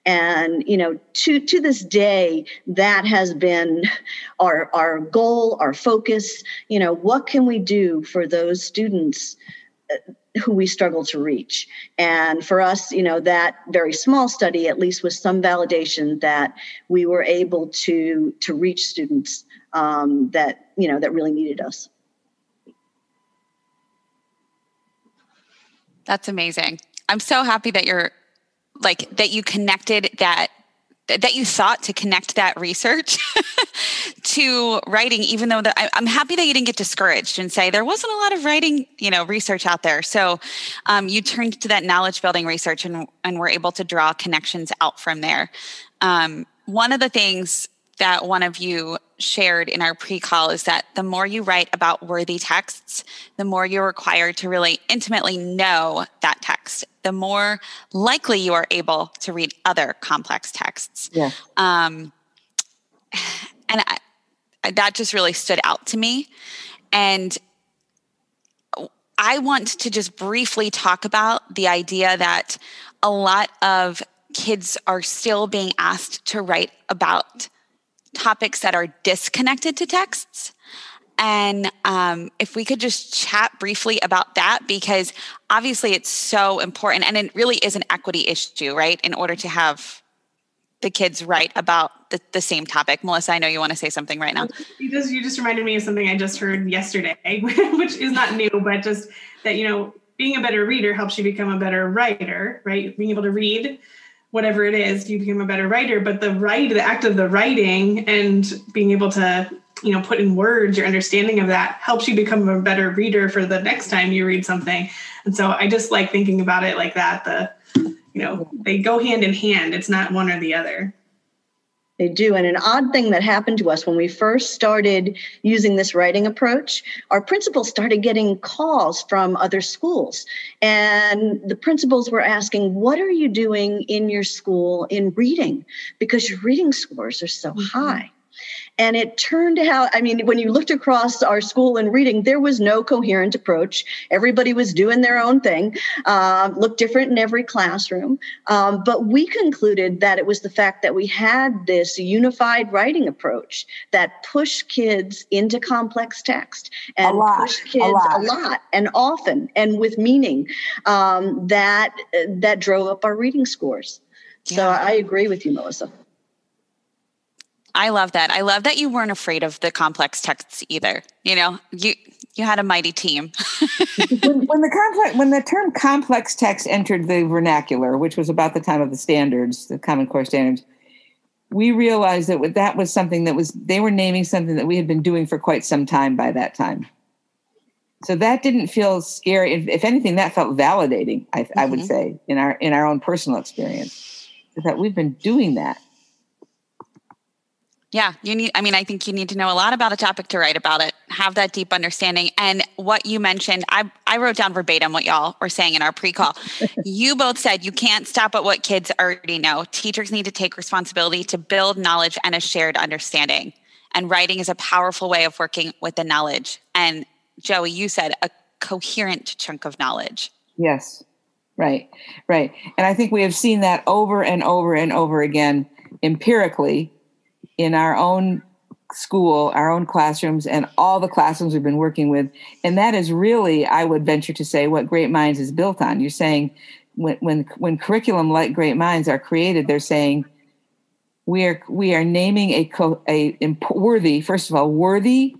And, to this day, that has been our goal, our focus. What can we do for those students who we struggle to reach? And for us, that very small study at least was some validation that we were able to reach students that really needed us. That's amazing. I'm so happy that that you connected that you thought to connect that research to writing, even though I'm happy that you didn't get discouraged and say there wasn't a lot of writing, research out there. So you turned to that knowledge building research and were able to draw connections out from there. One of the things that one of you shared in our pre-call is that the more you write about worthy texts, the more you're required to really intimately know that text, the more likely you are able to read other complex texts. Yeah. And that just really stood out to me. And I want to just briefly talk about the idea that a lot of kids are still being asked to write about topics that are disconnected to texts. And if we could just chat briefly about that, because obviously it's so important and it really is an equity issue, right? In order to have the kids write about the same topic. Melissa, I know you want to say something right now. You just reminded me of something I just heard yesterday, which is not new, but just that, being a better reader helps you become a better writer, right? Being able to read whatever it is, you become a better writer, but the act of the writing and being able to, put in words your understanding of that helps you become a better reader for the next time you read something. And so I just like thinking about it like that. They go hand in hand. It's not one or the other. They do. And an odd thing that happened to us when we first started using this writing approach, our principals started getting calls from other schools. And the principals were asking, what are you doing in your school in reading? Because your reading scores are so high. And it turned out, I mean, when you looked across our school in reading, there was no coherent approach. Everybody was doing their own thing, looked different in every classroom. But we concluded that it was the fact that we had this unified writing approach that pushed kids into complex text and pushed kids a lot and often and with meaning, that drove up our reading scores. So I agree with you, Melissa. I love that. I love that you weren't afraid of the complex texts either. You know, you had a mighty team. when the term complex text entered the vernacular, which was about the time of the standards, the Common Core standards, we realized that was something they were naming something that we had been doing for quite some time by that time. So that didn't feel scary. If anything, that felt validating, I would say, in our own personal experience, that we've been doing that. Yeah, I think you need to know a lot about a topic to write about it, have that deep understanding. And what you mentioned, I wrote down verbatim what y'all were saying in our pre-call. You both said you can't stop at what kids already know. Teachers need to take responsibility to build knowledge and a shared understanding. And writing is a powerful way of working with the knowledge. And Joey, you said a coherent chunk of knowledge. Yes, right. And I think we have seen that over and over and over again empirically in our own school, our own classrooms, and all the classrooms we've been working with. And that is really, I would venture to say, what Great Minds is built on. You're saying when curriculum like Great Minds are created, they're saying we are naming a worthy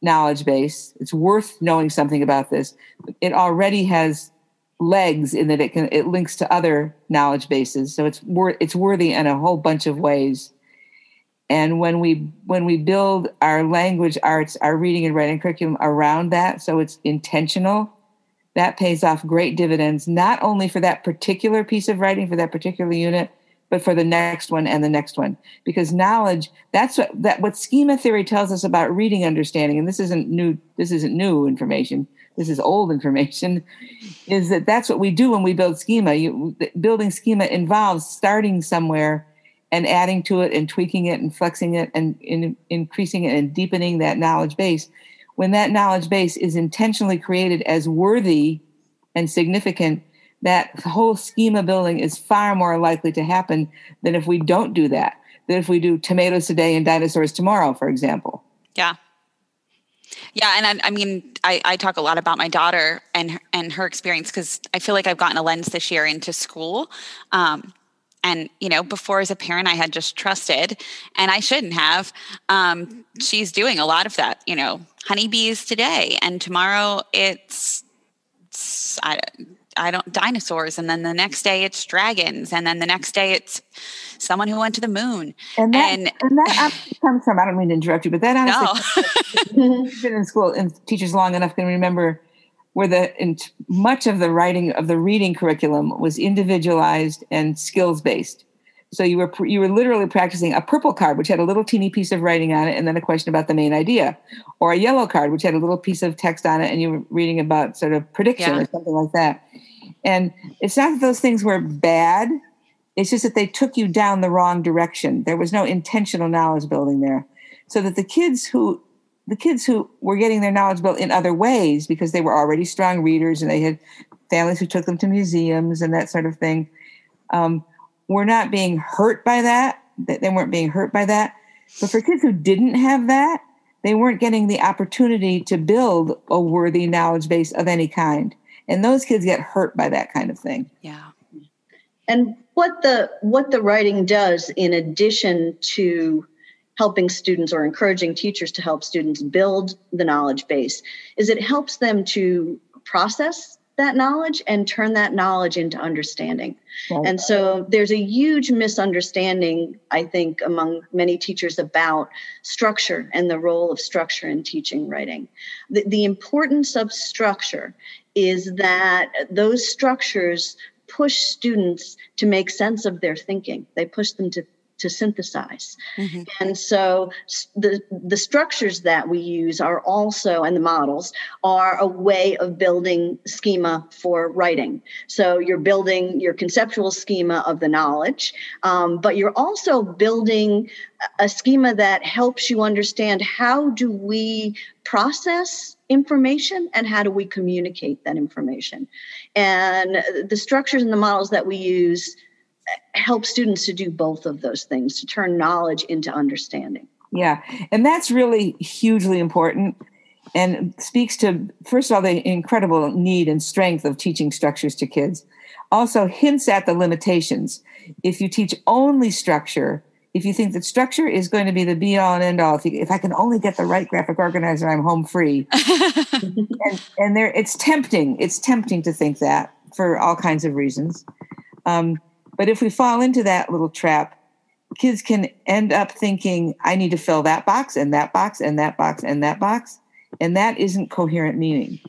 knowledge base. It's worth knowing something about this. It already has legs in that it links to other knowledge bases. So it's worthy in a whole bunch of ways. And when we build our language arts, our reading and writing curriculum around that, so it's intentional, that pays off great dividends, not only for that particular piece of writing, for that particular unit, but for the next one and the next one. Because knowledge, that's what schema theory tells us about reading understanding, and this isn't new information, this is old information, is that's what we do when we build schema. Building schema involves starting somewhere and adding to it and tweaking it and flexing it and increasing it and deepening that knowledge base. When that knowledge base is intentionally created as worthy and significant, that whole schema building is far more likely to happen than if we don't do that, than if we do tomatoes today and dinosaurs tomorrow, for example. Yeah. Yeah. And I talk a lot about my daughter and her experience, because I feel like I've gotten a lens this year into school. And, before as a parent, I had just trusted, and I shouldn't have. She's doing a lot of that, honeybees today, and tomorrow it's dinosaurs. And then the next day it's dragons. And then the next day it's someone who went to the moon. And that honestly comes from, I don't mean to interrupt you, but that honestly you've been in school and teachers long enough can remember where much of the reading curriculum was individualized and skills based. So you were literally practicing a purple card, which had a little teeny piece of writing on it, and then a question about the main idea, or a yellow card, which had a little piece of text on it, and you were reading about sort of prediction or something like that. And it's not that those things were bad; it's just that they took you down the wrong direction. There was no intentional knowledge building there, so that the kids who were getting their knowledge built in other ways because they were already strong readers and they had families who took them to museums and that sort of thing, were not being hurt by that. They weren't being hurt by that. But for kids who didn't have that, they weren't getting the opportunity to build a worthy knowledge base of any kind. And those kids get hurt by that kind of thing. Yeah. And what the writing does, in addition to helping students or encouraging teachers to help students build the knowledge base, is it helps them to process that knowledge and turn that knowledge into understanding. Right. And so there's a huge misunderstanding, I think, among many teachers about structure and the role of structure in teaching writing. The importance of structure is that those structures push students to make sense of their thinking. They push them to to synthesize. And so the structures that we use are also, and the models are a way of building schema for writing. So you're building your conceptual schema of the knowledge, but you're also building a schema that helps you understand how do we process information and how do we communicate that information. And the structures and the models that we use help students to do both of those things, to turn knowledge into understanding. Yeah, and that's really hugely important and speaks to, first of all, the incredible need and strength of teaching structures to kids. Also hints at the limitations. If you teach only structure, if you think that structure is going to be the be-all and end-all, if I can only get the right graphic organizer, I'm home free. and there, it's tempting to think that for all kinds of reasons. But if we fall into that little trap, kids can end up thinking, I need to fill that box and that box and that box and that box. And that isn't coherent meaning.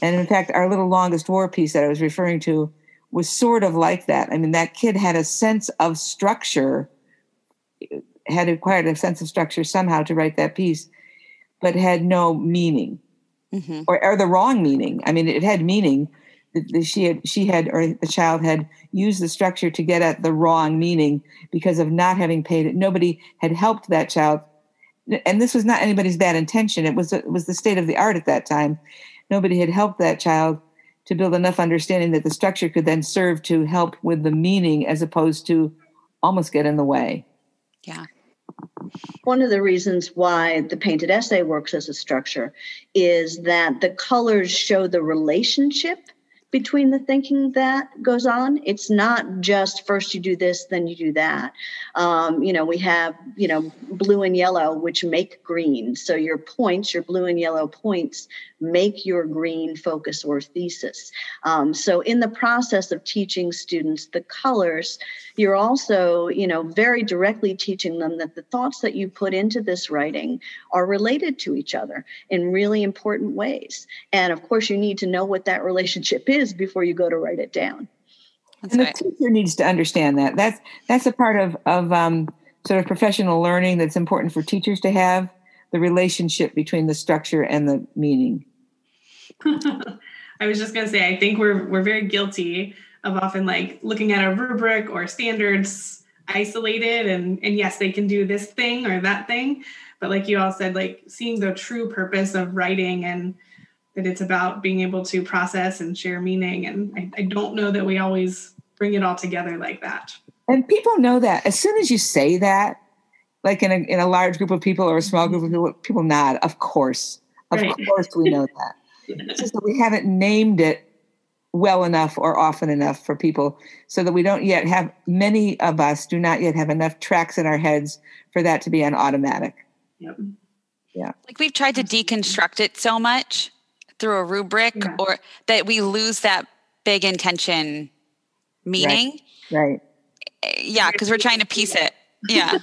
And in fact, our little longest war piece that I was referring to was sort of like that. I mean, that kid had a sense of structure, had acquired a sense of structure somehow to write that piece, but had no meaning or the wrong meaning. I mean, it had meaning. She had, or the child had used the structure to get at the wrong meaning because of not having paid it. Nobody had helped that child. And this was not anybody's bad intention. It was the state of the art at that time. Nobody had helped that child to build enough understanding that the structure could then serve to help with the meaning as opposed to almost get in the way. Yeah. One of the reasons why the painted essay works as a structure is that the colors show the relationship between the thinking that goes on. It's not just first you do this, then you do that. We have, blue and yellow, which make green. So your points, your blue and yellow points, make your green focus or thesis. So in the process of teaching students the colors, you're also, very directly teaching them that the thoughts that you put into this writing are related to each other in really important ways. And of course, you need to know what that relationship is before you go to write it down. And the teacher needs to understand that. That's a part of sort of professional learning that's important for teachers to have, the relationship between the structure and the meaning. I was just going to say, I think we're very guilty of often like looking at a rubric or standards isolated and yes, they can do this thing or that thing. But like you all said, like seeing the true purpose of writing and that it's about being able to process and share meaning. And I don't know that we always bring it all together like that. And people know that. As soon as you say that, like in a large group of people or a small group of people nod. Of course. Of course we know that. It's just that we haven't named it well enough or often enough for people so that we don't yet have, many of us do not yet have enough tracks in our heads for that to be on automatic. Yep. Yeah. Like we've tried to deconstruct it so much through a rubric or that we lose that big intention meaning. Right. Yeah, because we're trying to piece it. Yeah.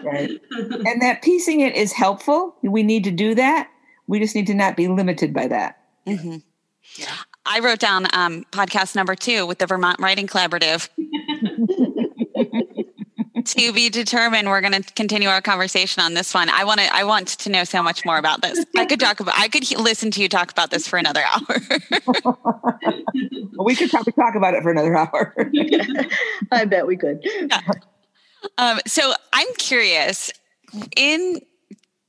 Right. And that piecing it is helpful. We need to do that. We just need to not be limited by that. Mm-hmm. Yeah. I wrote down podcast number 2 with the Vermont Writing Collaborative. To be determined. We're going to continue our conversation on this one. I want to know so much more about this. I could listen to you talk about this for another hour. We could probably talk about it for another hour. I bet we could. Yeah. So I'm curious, in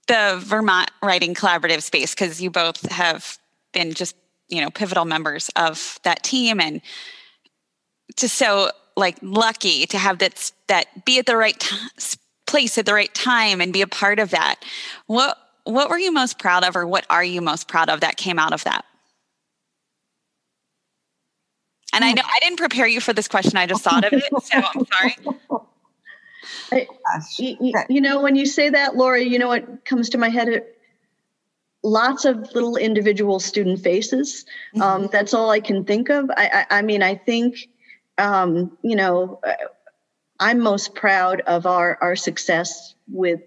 the Vermont Writing Collaborative space, because you both have been just, pivotal members of that team and just so lucky to have that be at the right place at the right time and be a part of that. What were you most proud of, or what are you most proud of that came out of that? And I know I didn't prepare you for this question. I just thought of it. So I'm sorry. When you say that, Lori, what comes to my head? Lots of little individual student faces. That's all I can think of. I think, I'm most proud of our success with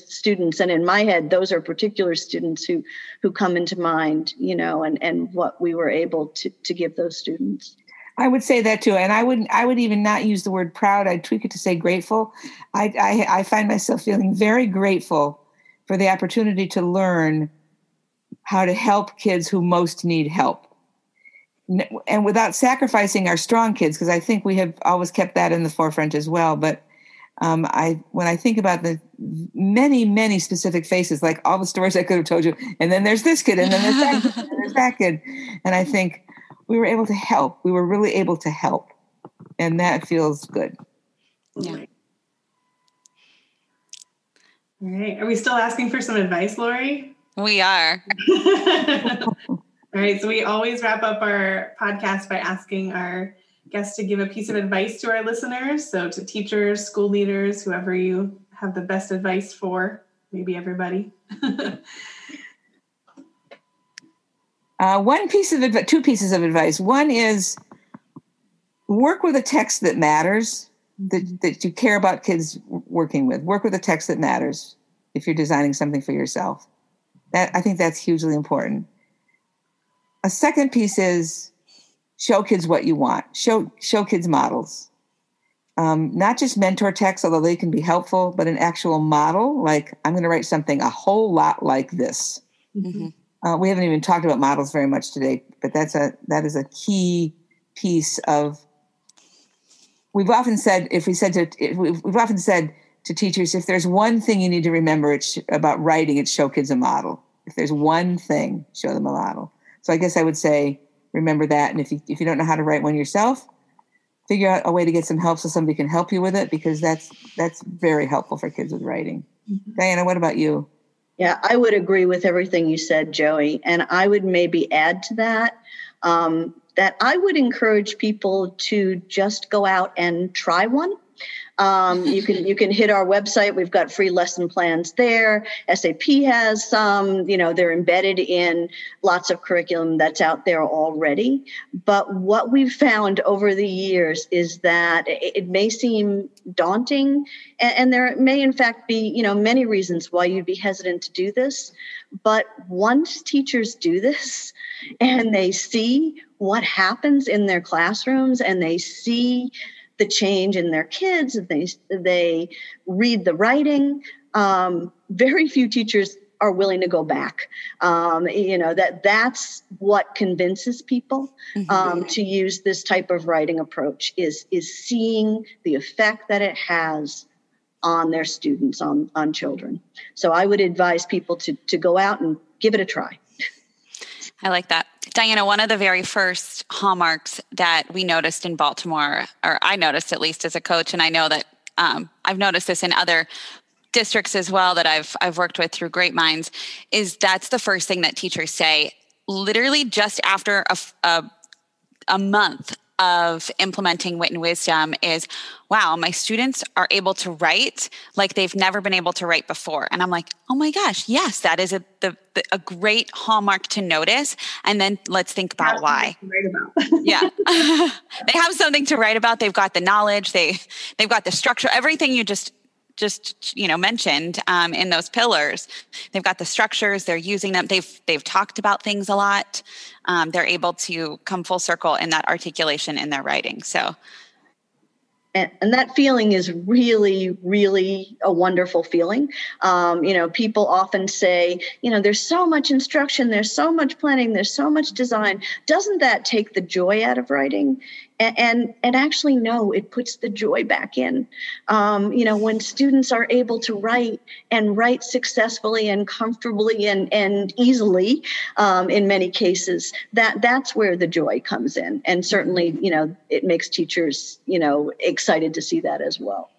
students. And in my head, those are particular students who come into mind, and what we were able to give those students. I would say that too. And I would even not use the word proud. I'd tweak it to say grateful. I find myself feeling very grateful for the opportunity to learn how to help kids who most need help. And without sacrificing our strong kids, because I think we have always kept that in the forefront as well. But when I think about the many, many specific faces, like all the stories I could have told you, and then there's this kid, and then there's that kid, and then there's that kid. And I think we were able to help. We were really able to help. And that feels good. Yeah. All right. Are we still asking for some advice, Lori? We are. All right. So we always wrap up our podcast by asking our guests to give a piece of advice to our listeners. So to teachers, school leaders, whoever you have the best advice for, maybe everybody. Two pieces of advice. One is work with a text that matters, that you care about kids working with. Work with a text that matters if you're designing something for yourself. I think that's hugely important. A second piece is show kids what you want. Show kids models. Not just mentor texts, although they can be helpful, but an actual model, like I'm going to write something a whole lot like this. Mm-hmm. We haven't even talked about models very much today, but that is a key piece of. We've often said to teachers, if there's one thing you need to remember about writing, it's show kids a model. If there's one thing, show them a model. So I guess I would say remember that, and if you don't know how to write one yourself, figure out a way to get some help so somebody can help you with it, because that's very helpful for kids with writing. Mm-hmm. Diana, what about you? Yeah, I would agree with everything you said, Joey. And I would maybe add to that, that I would encourage people to just go out and try one. You can hit our website. We've got free lesson plans there. SAP has some, they're embedded in lots of curriculum that's out there already. But what we've found over the years is that it may seem daunting, and there may in fact be, many reasons why you'd be hesitant to do this. But once teachers do this and they see what happens in their classrooms and they see the change in their kids, they read the writing, very few teachers are willing to go back. That's what convinces people to use this type of writing approach is seeing the effect that it has on their students, on children. So I would advise people to go out and give it a try. I like that. Diana, one of the very first hallmarks that we noticed in Baltimore, or I noticed at least as a coach, and I know that I've noticed this in other districts as well that I've worked with through Great Minds, is that's the first thing that teachers say, literally just after a month of implementing Wit and Wisdom is, wow, my students are able to write like they've never been able to write before. And I'm like, oh my gosh, yes, that is a great hallmark to notice. And then let's think about why. Yeah. They have something to write about. They've got the knowledge. They've got the structure, everything you just mentioned in those pillars. They've got the structures, they're using them. They've talked about things a lot. They're able to come full circle in that articulation in their writing. So. And that feeling is really, really a wonderful feeling. People often say, there's so much instruction, there's so much planning, there's so much design. Doesn't that take the joy out of writing? And actually, no, it puts the joy back in. When students are able to write and write successfully and comfortably and easily, in many cases, that's where the joy comes in. And certainly, it makes teachers, excited to see that as well.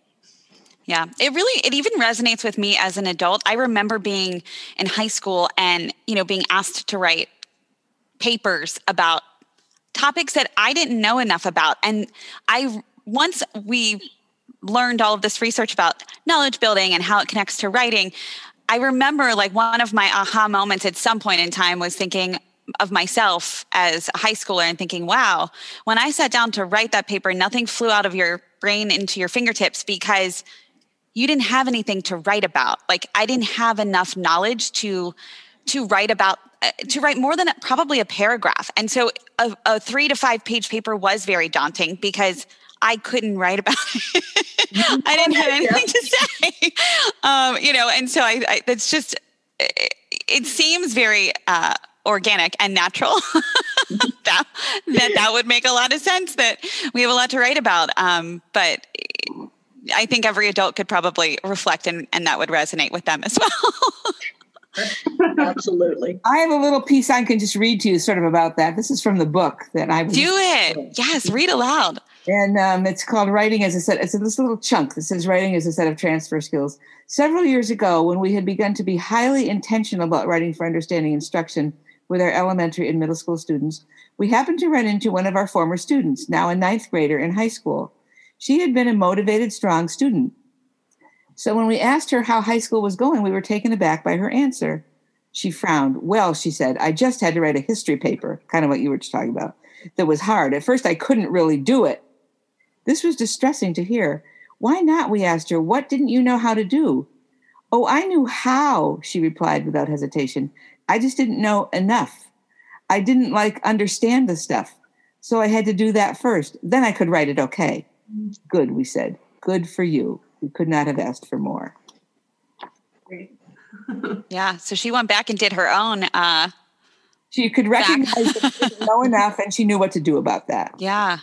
Yeah, it even resonates with me as an adult. I remember being in high school and, being asked to write papers about topics that I didn't know enough about. And once we learned all of this research about knowledge building and how it connects to writing, I remember one of my aha moments at some point in time was thinking of myself as a high schooler and thinking, wow, when I sat down to write that paper, nothing flew out of your brain into your fingertips because you didn't have anything to write about. I didn't have enough knowledge to to write more than probably a paragraph. And so a 3 to 5 page paper was very daunting because I couldn't write about it. I didn't have anything to say, and so it's just, it seems very organic and natural. that would make a lot of sense, that we have a lot to write about. But I think every adult could probably reflect and that would resonate with them as well. Absolutely. I have a little piece I can just read to you sort of about that. This is from the book that I was. Do it. Yes, read aloud. And it's called Writing as a Set. It's this little chunk that says Writing as a Set of Transfer Skills. Several years ago, when we had begun to be highly intentional about writing for understanding instruction with our elementary and middle school students, we happened to run into one of our former students, now a 9th grader in high school. She had been a motivated, strong student. So when we asked her how high school was going, we were taken aback by her answer. She frowned. Well, she said, I just had to write a history paper, kind of what you were just talking about. That was hard. At first, I couldn't really do it. This was distressing to hear. Why not? We asked her. What didn't you know how to do? Oh, I knew how, she replied without hesitation. I just didn't know enough. I didn't understand the stuff. So I had to do that first. Then I could write it okay. Good, we said. Good for you. We could not have asked for more. Great. Yeah. So she went back and did her own. She could recognize that she didn't know enough, and she knew what to do about that. Yeah.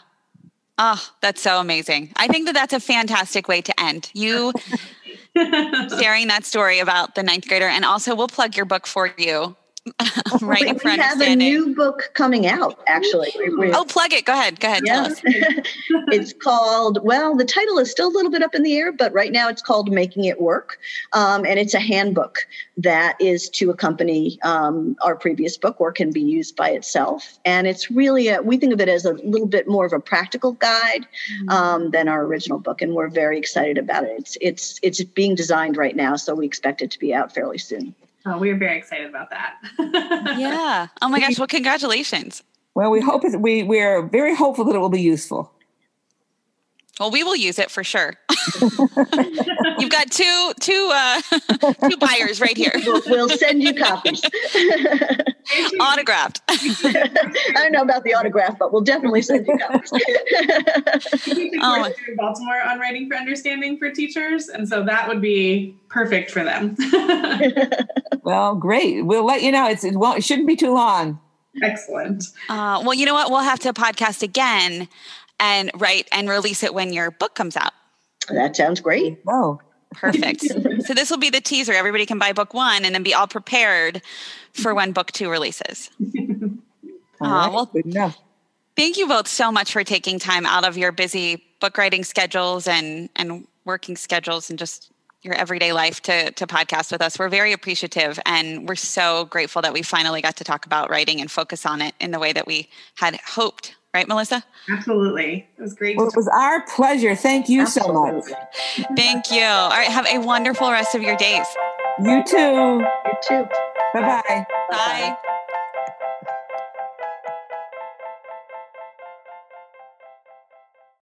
Oh, that's so amazing. I think that's a fantastic way to end. You sharing that story about the 9th grader, and also we'll plug your book for you. Writing for we have a new book coming out, actually. Plug it. Go ahead. Yeah. Tell us. It's called, the title is still a little bit up in the air, but right now it's called Making It Work. And it's a handbook that is to accompany our previous book, or can be used by itself. And it's really, we think of it as a little bit more of a practical guide than our original book. And we're very excited about it. It's being designed right now, so we expect it to be out fairly soon. Oh, we're very excited about that. Yeah. Oh my gosh. Well, congratulations. Well, we're very hopeful that it will be useful. Well, we will use it for sure. You've got two buyers right here. We'll send you copies. Autographed. I don't know about the autograph, but we'll definitely send you copies. We teach a course here in Baltimore on writing for understanding for teachers, and so that would be perfect for them. Well, great. We'll let you know. It shouldn't be too long. Excellent. Well, you know what? We'll have to podcast again and write and release it when your book comes out. That sounds great. Oh, perfect. So this will be the teaser. Everybody can buy book 1 and then be all prepared for when book 2 releases. Well, good enough. Thank you both so much for taking time out of your busy book writing schedules and working schedules and just your everyday life to podcast with us. We're very appreciative, and we're so grateful that we finally got to talk about writing and focus on it in the way that we had hoped. Right, Melissa? Absolutely. It was great. Well, it was our pleasure. Thank you so much. Thank you. All right. Have a wonderful rest of your days. You too. You too. Bye-bye. Bye.